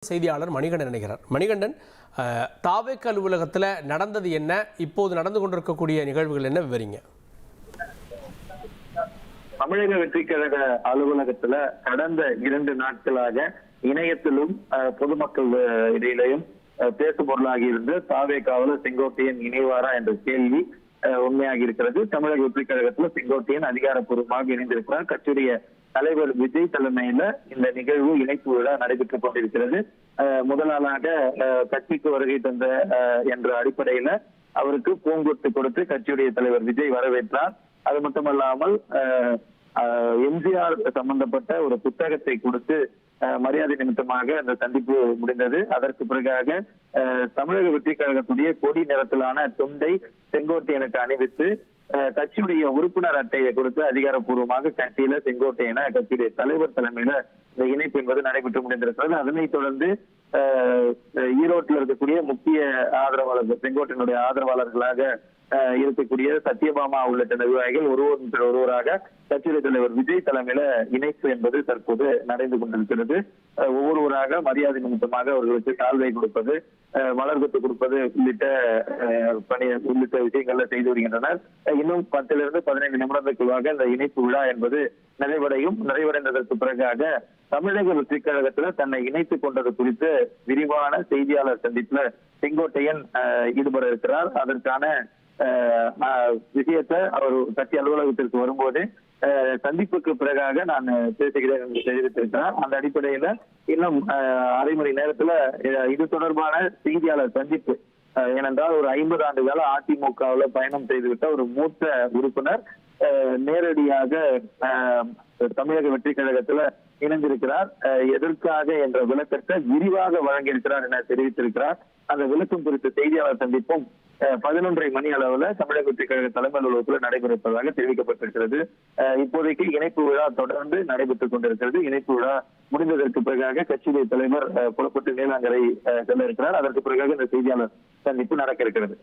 செய்தியாளர் மணிகண்டன் இணைகிறார். மணிகண்டன், தாவேக் அலுவலகத்தில் நடந்தது என்ன, இப்போது நடந்து கொண்டிருக்கக்கூடிய நிகழ்வுகள் என்ன, விவரிங்க. தமிழக வெற்றி கழக அலுவலகத்துல கடந்த 2 நாட்களாக இணையத்திலும் பொதுமக்கள் இடையிலையும் பேசு பொருளாகி இருந்து தாவேக்காவுல செங்கோட்டையன் இணைவாரா என்ற கேள்வி உண்மையாகி இருக்கிறது. தமிழக வெற்றி கழகத்துல செங்கோட்டையன் அதிகாரப்பூர்வமாக இணைந்திருக்கிறார். கட்சியுடைய தலைவர் விஜய் தலைமையில இந்த நிகழ்வு இணைப்பு விழா நடைபெற்றுக் கொண்டிருக்கிறது. முதல் நாளாக கட்சிக்கு வருகை தந்த என்ற அடிப்படையில அவருக்கு பூங்கொத்து கொடுத்து கட்சியுடைய தலைவர் விஜய் வரவேற்றார். அது மட்டுமல்லாமல் எம்ஜிஆர் சம்பந்தப்பட்ட ஒரு புத்தகத்தை கொடுத்து மரியாதை நிமித்தமாக அந்த சந்திப்பு முடிந்தது. அதற்கு பிறகாக தமிழக வெற்றி கழகத்துடைய கொடி நிறத்திலான துண்டை செங்கோட்டையனுக்கு அணிவித்து கட்சியுடைய உறுப்பினர் அட்டையை கொடுத்து அதிகாரப்பூர்வமாக கட்சியில செங்கோட்டையன கட்சியுடைய தலைவர் தலைமையில இந்த இணைப்பு என்பது நடைபெற்று முடிந்திருக்கிறது. அதனைத் தொடர்ந்து ஈரோட்டில் இருக்கக்கூடிய முக்கிய ஆதரவாளர்கள், செங்கோட்டையனுடைய ஆதரவாளர்களாக இருக்கக்கூடிய சத்யபாமா உள்ளிட்ட நிர்வாகிகள் ஒருவராக கட்சியுடைய தலைவர் விஜய் தலைமையில இணைப்பு என்பது தற்போது நடந்து கொண்டிருக்கிறது. ஒவ்வொருவராக மரியாதை நிமித்தமாக அவர்களுக்கு சால்வை கொடுப்பது, மலர்கொத்து கொடுப்பது உள்ளிட்ட விஷயங்கள்ல செய்து வருகின்றனர். இன்னும் 10 to 15 நிமிடங்களுக்குள்ளாக இந்த இணைப்பு விழா என்பது நிறைவடைந்ததற்கு பிறகாக தமிழக வெற்றி கழகத்துல தன்னை இணைத்துக் கொண்டது குறித்து விரிவான செய்தியாளர் சந்திப்புல செங்கோட்டையன் ஈடுபட இருக்கிறார். அதற்கான விஷயத்தை அவர் கட்சி அலுவலகத்திற்கு வரும்போது சந்திப்புக்கு பிறகாக நான் பேசுகிறேன் என்று தெரிவித்திருக்கிறார். அந்த அடிப்படையில இன்னும் அரை மணி நேரத்துல இது தொடர்பான செய்தியாளர் சந்திப்பு, ஏனென்றால் ஒரு 50 ஆண்டு கால அதிமுகவுல பயணம் செய்துவிட்ட ஒரு மூத்த உறுப்பினர் நேரடியாக தமிழக வெற்றி கழகத்துல இணைந்திருக்கிறார். எதற்காக என்ற விளக்கத்தை விரிவாக வழங்கியிருக்கிறார் என தெரிவித்திருக்கிறார். அந்த விளக்கம் குறித்த செய்தியாளர் சந்திப்பும் 11:30 மணி அளவுல தமிழக வெற்றி கழக தலைமை அலுவலகத்தில் நடைபெறுவதாக தெரிவிக்கப்பட்டிருக்கிறது. இப்போதைக்கு இணைப்பு விழா தொடர்ந்து நடைபெற்றுக் கொண்டிருக்கிறது. இணைப்பு விழா முடிந்ததற்கு பிறகாக கட்சியுடைய தலைவர் புறப்பட்டு நீலாங்கரை செல்ல இருக்கிறார். அதற்கு பிறகாக இந்த செய்தியாளர் சந்திப்பு நடக்க இருக்கிறது.